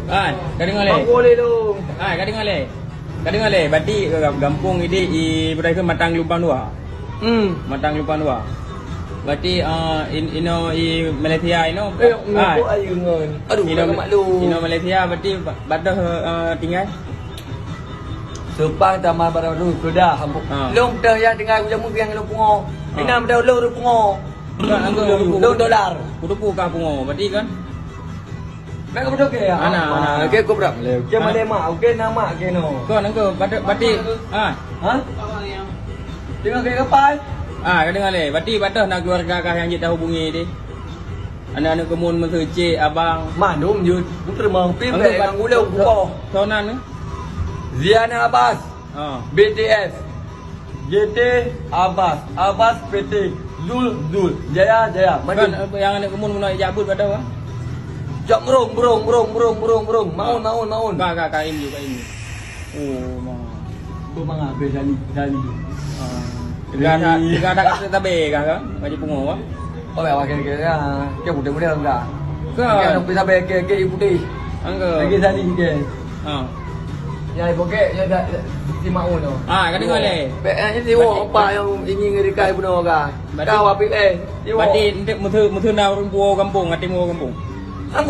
Kan, kau dengar le. Bang boleh tu. Kau dengar le. Kau dengar le, berarti kampung ini i berada matang lubang dua. Matang lubang dua. Berarti i Malaysia Ngapuk air ngon. Aduh, mak lu. Malaysia berarti badah tinggal. Sepang tamal barang tu sudah hambuk. Long dah yang tinggal jamu yang lu pungo. Inam dah lu pungo. Kan anggo lu dolar. Kudu ka pungo, berarti kan. Mek betul ke ya? Mana? Okey kau berap. Okey malema, okey nama ke no. Kau anggo berarti Ha? Tengok ke kapal? kau dengar le. Berarti badah nak keluarga kah yang kita hubungi ni. Anak-anak kemun masa cik abang. Manum je. Bukan mau pim dengan ulau buko. Sonan ni. Ziana Abbas. BTS. JT Abbas. Abbas PT. Zul. Jaya. Kan yang anak kemun nak jabut badah ah. Jok merung. Maun. Kak ini. Oh, mah. Bang habis dali. Tiga ada kata tabe kan? Baju pungo ah. Oh, bawa ke muda enggak. Kan. Kan bisa ke ibu deh. Anggo. Lagi dali ke. Ya ibu ke ya dah si maun tu. Kau dengar le. Beknya si apa yang ingin ngerikai pun orang. Kau api Berarti mutu na kampung, ati mo kampung. Ang